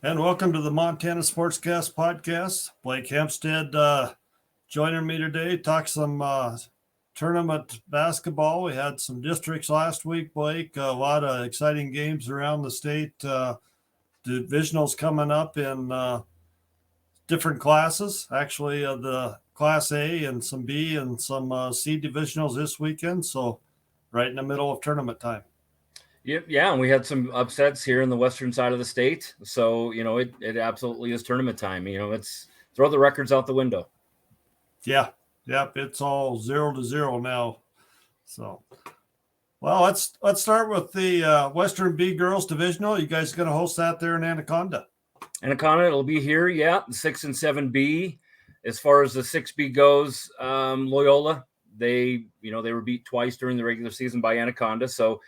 And welcome to the Montana Sportscast podcast. Blake Hempstead joining me today. Talk some tournament basketball. We had some districts last week, Blake. A lot of exciting games around the state. Divisionals coming up in different classes. Actually, the Class A and some B and some C divisionals this weekend. So right in the middle of tournament time. Yeah, and we had some upsets here in the western side of the state. So, it absolutely is tournament time. It's throw the records out the window. Yeah, yep, it's all 0-0 now. So, well, let's start with the Western B Girls Divisional. You guys going to host that there in Anaconda? Anaconda, it'll be here, yeah, 6 and 7B. As far as the 6B goes, Loyola, they were beat twice during the regular season by Anaconda. So,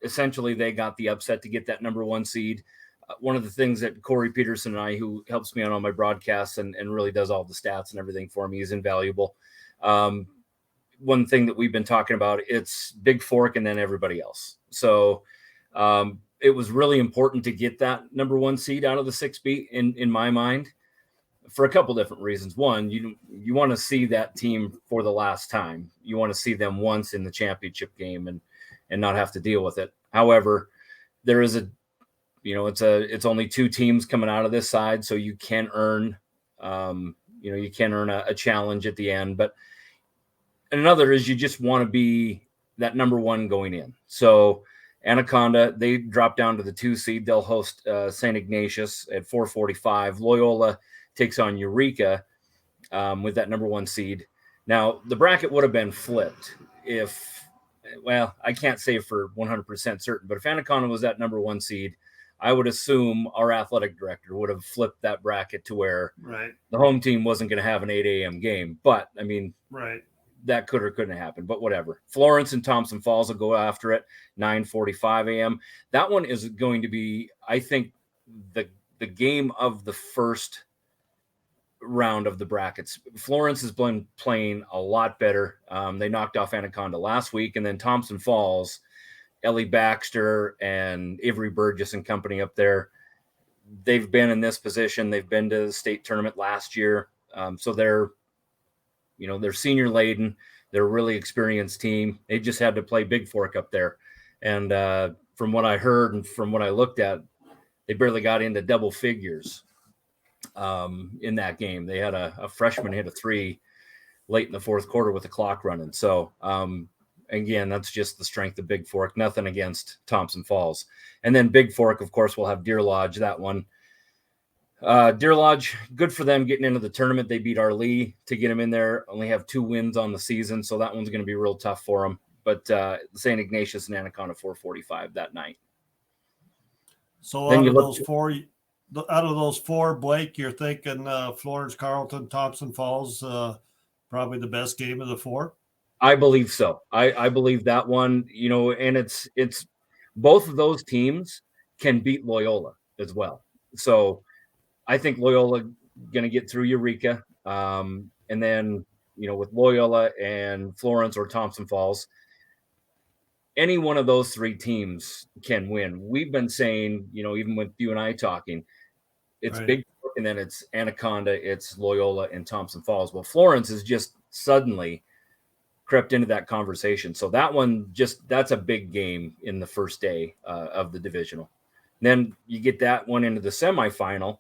essentially they got the upset to get that number one seed. One of the things that Corey Peterson and I, who helps me out on my broadcasts and really does all the stats and everything for me, is invaluable. One thing that we've been talking about, it's Big Fork and then everybody else. So it was really important to get that number one seed out of the 6B in my mind for a couple different reasons. One, you want to see that team for the last time. You want to see them once in the championship game and not have to deal with it. However, there is it's only two teams coming out of this side, so you can earn, a challenge at the end. But another is you just want to be that number one going in. So Anaconda, they drop down to the 2 seed. They'll host St. Ignatius at 4:45. Loyola takes on Eureka with that number one seed. Now, the bracket would have been flipped if, well, I can't say for 100% certain, but if Anaconda was that number one seed, I would assume our athletic director would have flipped that bracket to where the home team wasn't going to have an 8 a.m. game. But, I mean, that could or couldn't happen, but whatever. Florence and Thompson Falls will go after it, 9:45 a.m. That one is going to be, I think, the game of the first round of the brackets. Florence has been playing a lot better. They knocked off Anaconda last week, and then Thompson Falls, Ellie Baxter and Avery Burgess and company up there, they've been in this position. They've been to the state tournament last year. So they're senior laden. They're a really experienced team. They just had to play Big Fork up there. And from what I heard and from what I looked at, they barely got into double figures in that game. They had a freshman hit a 3 late in the fourth quarter with the clock running. So, again, that's just the strength of Big Fork. Nothing against Thompson Falls. And then Big Fork, of course, will have Deer Lodge, that one. Deer Lodge, good for them getting into the tournament. They beat Arlee to get them in there. Only have 2 wins on the season, so that one's going to be real tough for them. But St. Ignatius and Anaconda 4:45 that night. So then out of those four, Blake, you're thinking Florence, Carleton, Thompson Falls, probably the best game of the 4? I believe so. I believe that one, and it's both of those teams can beat Loyola as well. So I think Loyola going to get through Eureka. And then, with Loyola and Florence or Thompson Falls, any one of those 3 teams can win. We've been saying, even with you and I talking, it's Big Fork and then it's Anaconda, it's Loyola and Thompson Falls. Well, Florence has just suddenly crept into that conversation. So that one, that's a big game in the first day of the divisional. Then you get that one into the semifinal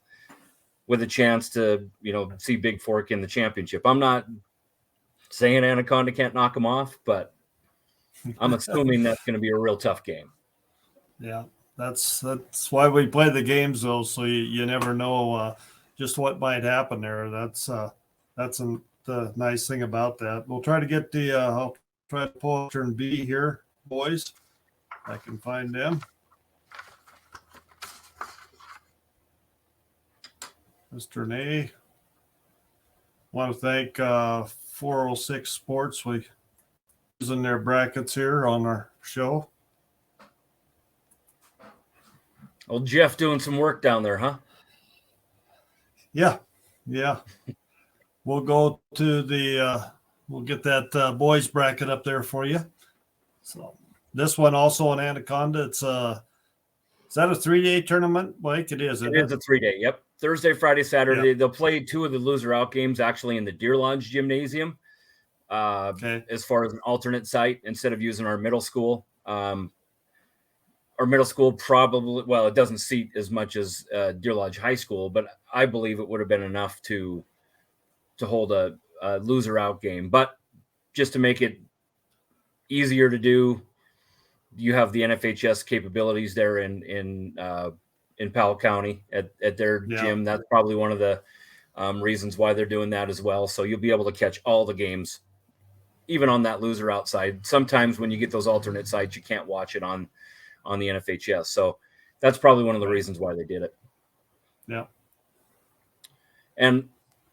with a chance to, see Big Fork in the championship. I'm not saying Anaconda can't knock them off, but I'm assuming that's going to be a real tough game. Yeah, that's why we play the games, though, so you never know just what might happen there. That's the nice thing about that. We'll try to get I'll try to pull up turn B here, boys. If I can find them. Mr. A. Want to thank 406 Sports. We using their brackets here on our show. Old Jeff doing some work down there, huh? Yeah. We'll go to we'll get that boys bracket up there for you. So this one also in Anaconda, it's Is that a 3-day tournament, Blake? It is. It is a 3-day. Yep. Thursday, Friday, Saturday. They'll play 2 of the loser out games actually in the Deer Lodge Gymnasium. As far as an alternate site, instead of using our middle school. Our middle school probably, well, it doesn't seat as much as Deer Lodge High School, but I believe it would have been enough to hold a loser out game. But just to make it easier to do, you have the NFHS capabilities there in Powell County at their gym. That's probably one of the reasons why they're doing that as well. So you'll be able to catch all the games, even on that loser outside. Sometimes when you get those alternate sites, you can't watch it on the NFHS. So that's probably one of the reasons why they did it. Yeah. And,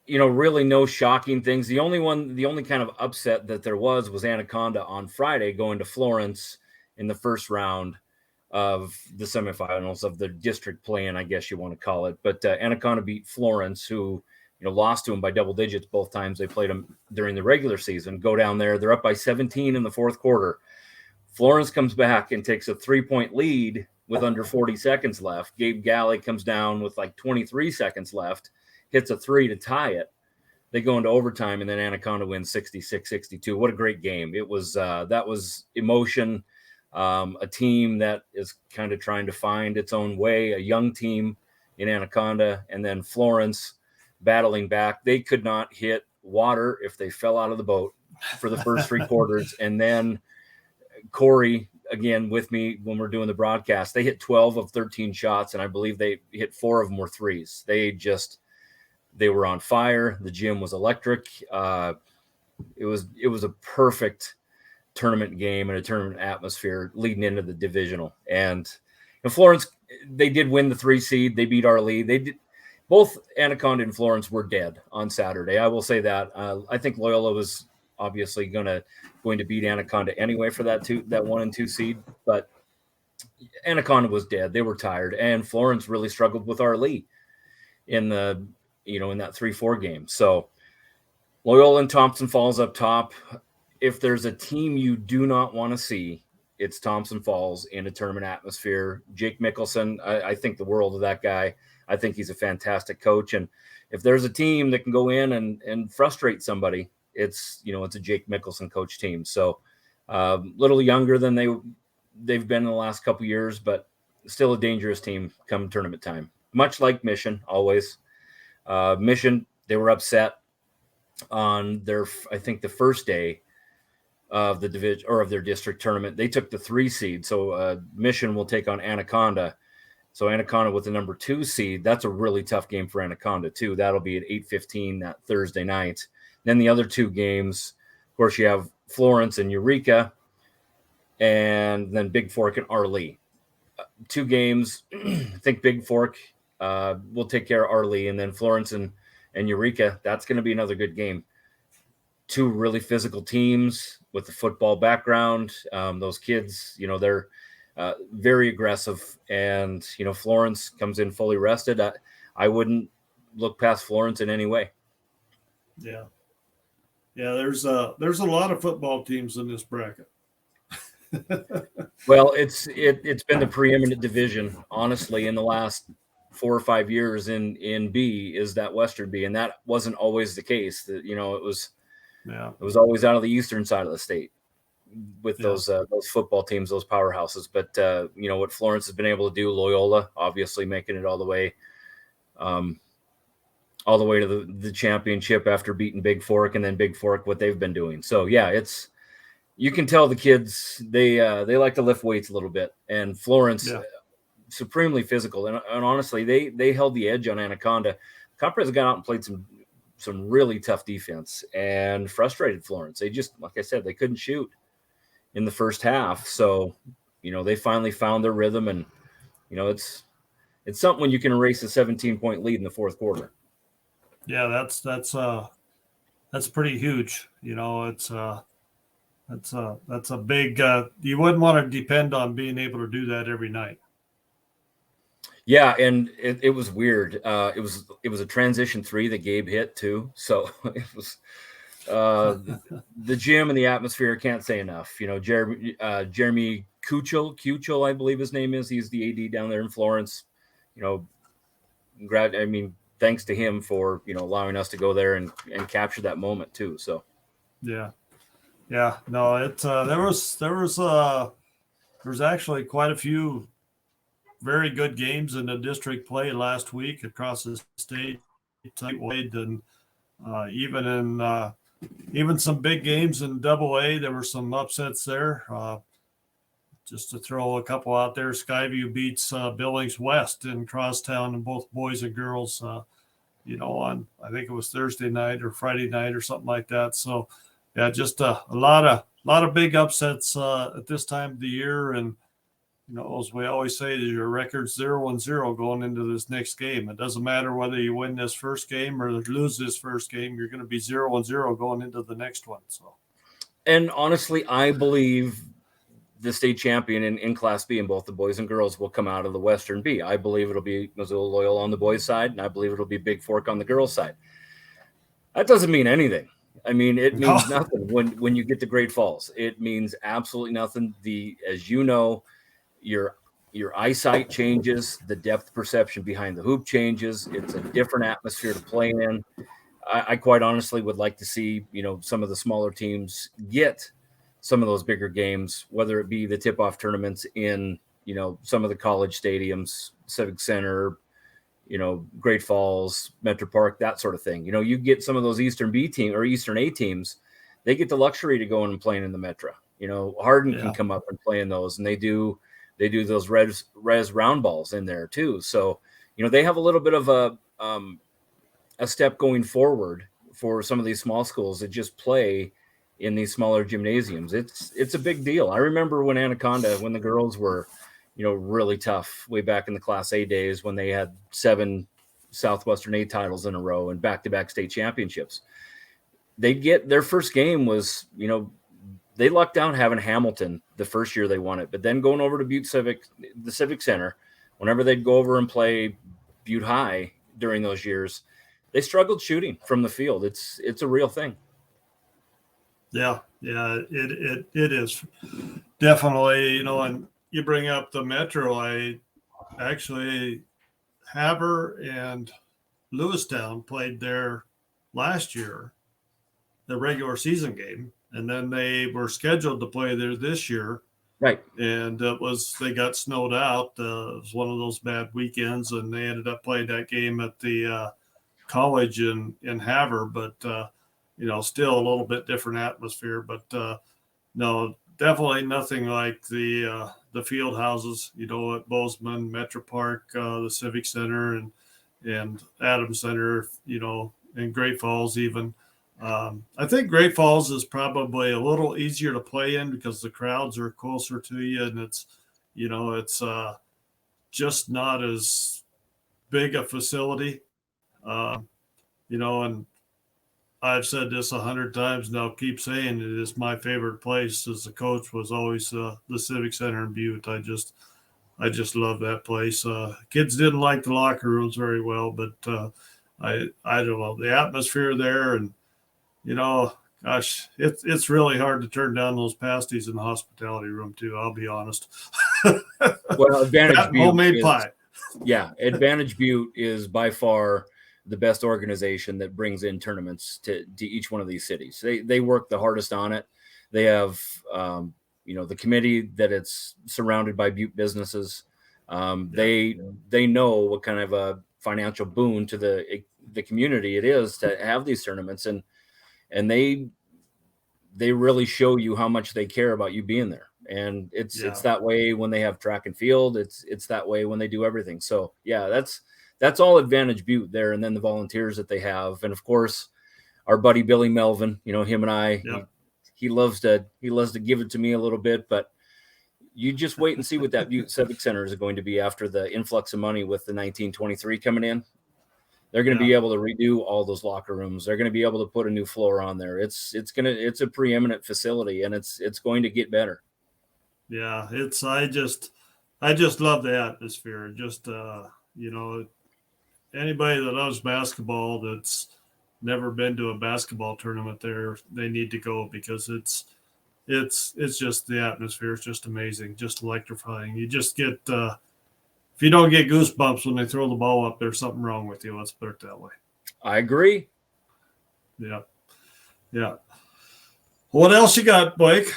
really no shocking things. The only kind of upset that there was Anaconda on Friday going to Florence in the first round of the semifinals of the district play-in, I guess you want to call it. But Anaconda beat Florence, who, lost to them by double digits both times they played them during the regular season. Go down there. They're up by 17 in the fourth quarter. Florence comes back and takes a 3-point lead with under 40 seconds left. Gabe Galley comes down with like 23 seconds left, hits a 3 to tie it. They go into overtime, and then Anaconda wins 66-62. What a great game. It was that was emotion. A team that is kind of trying to find its own way, a young team in Anaconda, and then Florence battling back. They could not hit water if they fell out of the boat for the first 3 quarters. And then Corey, again, with me when we're doing the broadcast, they hit 12 of 13 shots, and I believe they hit 4 of them were threes. They were on fire. The gym was electric. It was a perfect tournament game and a tournament atmosphere leading into the divisional. And Florence, they did win the 3 seed. They beat our lead. They did. Both Anaconda and Florence were dead on Saturday. I will say that. I think Loyola was obviously going to beat Anaconda anyway for that 1 and 2 seed, but Anaconda was dead. They were tired, and Florence really struggled with our lead in the in that 3-4 game. So Loyola and Thompson Falls up top. If there's a team you do not want to see, it's Thompson Falls in a tournament atmosphere. Jake Mickelson, I think the world of that guy. I think he's a fantastic coach. And if there's a team that can go in and frustrate somebody, it's a Jake Mickelson coach team. So a little younger than they've been in the last couple of years, but still a dangerous team come tournament time. Much like Mission, always. Mission, they were upset on I think the first day of the division or of their district tournament. They took the 3 seed. So Mission will take on Anaconda. So Anaconda with the number 2 seed, that's a really tough game for Anaconda too. That'll be at 8:15 that Thursday night. Then the other 2 games, of course, you have Florence and Eureka, and then Big Fork and Arlee. 2 games. I think Big Fork will take care of Arlee, and then Florence and Eureka. That's going to be another good game. 2 really physical teams with the football background. Those kids, they're very aggressive, and Florence comes in fully rested. I wouldn't look past Florence in any way. Yeah. There's a lot of football teams in this bracket. Well, it's been the preeminent division, honestly, in the last 4 or 5 years in B is that Western B, and that wasn't always the case. That it was always out of the eastern side of the state with those football teams, those powerhouses. But what Florence has been able to do, Loyola obviously making it all the way to the championship after beating Big Fork, and then Big Fork what they've been doing. So yeah, you can tell the kids they like to lift weights a little bit, and Florence supremely physical, and honestly they held the edge on Anaconda. Compre's got out and played some really tough defense and frustrated Florence. They just, like I said, they couldn't shoot in the first half. So, they finally found their rhythm, and, it's something when you can erase a 17-point lead in the fourth quarter. Yeah, that's pretty huge. That's a big, you wouldn't want to depend on being able to do that every night. Yeah, and it was weird. It was a transition 3 that Gabe hit too. So it was The gym and the atmosphere, can't say enough. You know, Jeremy Kuchel, I believe his name is. He's the AD down there in Florence. You know, thanks to him for, you know, allowing us to go there and capture that moment too. So Yeah. No, there was actually quite a few very good games in the district play last week across the state, statewide, and even some big games in Double A. There were some upsets there. Just to throw a couple out there, Skyview beats Billings West in Crosstown, and both boys and girls. On I think it was Thursday night or Friday night or something like that. So, yeah, just a lot of big upsets at this time of the year, and as we always say, your record's 0-0 going into this next game. It doesn't matter whether you win this first game or lose this first game. You're going to be 0-0 going into the next one. So, and honestly, I believe the state champion in Class B in both the boys and girls will come out of the Western B. I believe it'll be Missoula Loyal on the boys' side, and I believe it'll be Big Fork on the girls' side. That doesn't mean anything. I mean, it means nothing when you get to Great Falls. It means absolutely nothing. As you know, your eyesight changes, the depth perception behind the hoop changes. It's a different atmosphere to play in. I quite honestly would like to see, some of the smaller teams get some of those bigger games, whether it be the tip-off tournaments in, some of the college stadiums, Civic Center, Great Falls, Metro Park, that sort of thing. You get some of those Eastern B team or Eastern A teams, they get the luxury to go in and play in the Metro. Harden can come up and play in those, and they do those res round balls in there too. So, they have a little bit of a step going forward for some of these small schools that just play in these smaller gymnasiums. It's a big deal. I remember when the girls were, really tough way back in the Class A days when they had 7 Southwestern A titles in a row and back-to-back state championships. They'd get their first game was, they lucked out having Hamilton the first year they won it, but then going over to the Civic Center, whenever they'd go over and play Butte High during those years, they struggled shooting from the field. It's a real thing. Yeah, it is definitely, and you bring up the Metro. I actually, Havre and Lewistown played there last year, the regular season game, and then they were scheduled to play there this year. Right. And they got snowed out. It was one of those bad weekends, and they ended up playing that game at the college in Havre, but still a little bit different atmosphere. But no, definitely nothing like the field houses, at Bozeman, Metro Park, the Civic Center, and Adams Center, and Great Falls even. I think Great Falls is probably a little easier to play in because the crowds are closer to you, and it's just not as big a facility. And I've said this 100 times, and I'll keep saying it is my favorite place. As a coach, was always the Civic Center in Butte. I just love that place. Kids didn't like the locker rooms very well, but I don't know, the atmosphere there, and gosh, it's really hard to turn down those pasties in the hospitality room too. I'll be honest. Well, Advantage Butte homemade pie. Yeah, Advantage Butte is by far the best organization that brings in tournaments to each one of these cities. They work the hardest on it. They have the committee that it's surrounded by Butte businesses. They know what kind of a financial boon to the community it is to have these tournaments, and they really show you how much they care about you being there. And it's that way when they have track and field. It's that way when they do everything. So yeah, that's all Advantage Butte there. And then the volunteers that they have. And of course, our buddy Billy Melvin, him and I, he loves to give it to me a little bit, but you just wait and see what that Butte Civic Center is going to be after the influx of money with the 1923 coming in. They're going to be able to redo all those locker rooms. They're going to be able to put a new floor on there. It's a preeminent facility, and it's going to get better. Yeah, I just love the atmosphere. Just anybody that loves basketball that's never been to a basketball tournament there, they need to go because it's just the atmosphere is just amazing, just electrifying. You just get if you don't get goosebumps when they throw the ball up, there's something wrong with you. Let's put it that way. I agree. Yeah. Yeah. What else you got, Blake?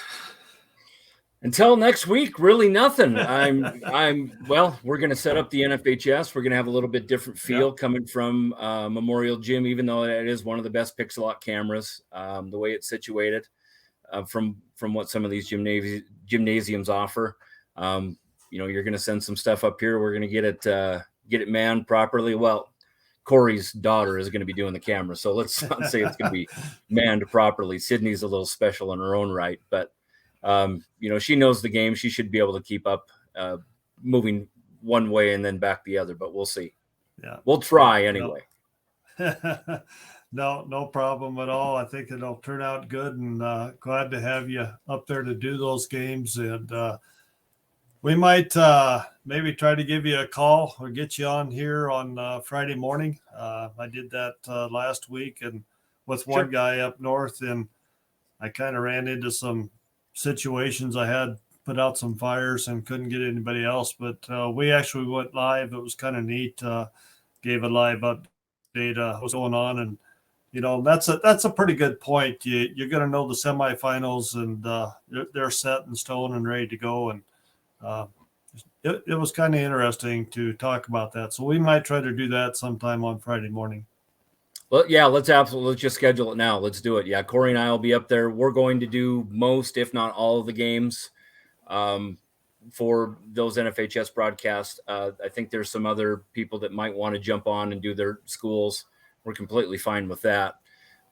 Until next week, really nothing. Well, we're going to set up the NFHS. We're going to have a little bit different feel coming from Memorial Gym, even though it is one of the best pixel lock cameras, the way it's situated from what some of these gymnasiums offer. You're going to send some stuff up here. We're going to get it manned properly. Well, Corey's daughter is going to be doing the camera, so let's not say it's going to be manned properly. Sydney's a little special in her own right, but she knows the game. She should be able to keep up moving one way and then back the other, but we'll see. Yeah. We'll try anyway. No problem at all. I think it'll turn out good, and glad to have you up there to do those games. And we might maybe try to give you a call or get you on here on Friday morning. I did that last week and with one guy up north, and I kind of ran into some situations. I had put out some fires and couldn't get anybody else, but we actually went live. It was kind of neat. Gave a live update what's going on, and that's a pretty good point. You're going to know the semifinals, and they're set in stone and ready to go. And it was kind of interesting to talk about that. So we might try to do that sometime on Friday morning. Well, yeah, let's just schedule it now. Let's do it. Yeah, Corey and I will be up there. We're going to do most, if not all of the games for those NFHS broadcasts. I think there's some other people that might want to jump on and do their schools. We're completely fine with that.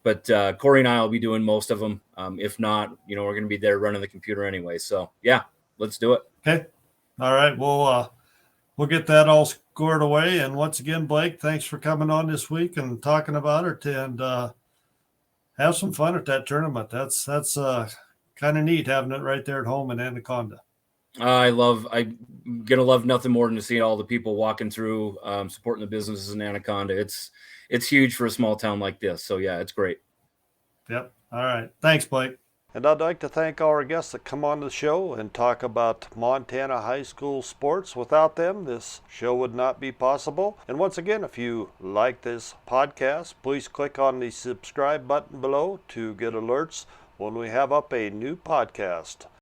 But Corey and I will be doing most of them. If not, we're going to be there running the computer anyway. So, yeah, let's do it. Okay. All right. We'll get that all squared away. And once again, Blake, thanks for coming on this week and talking about it, and have some fun at that tournament. That's kind of neat having it right there at home in Anaconda. I'm going to love nothing more than to see all the people walking through, supporting the businesses in Anaconda. It's huge for a small town like this. So yeah, it's great. Yep. All right. Thanks, Blake. And I'd like to thank our guests that come on the show and talk about Montana high school sports. Without them, this show would not be possible. And once again, if you like this podcast, please click on the subscribe button below to get alerts when we have up a new podcast.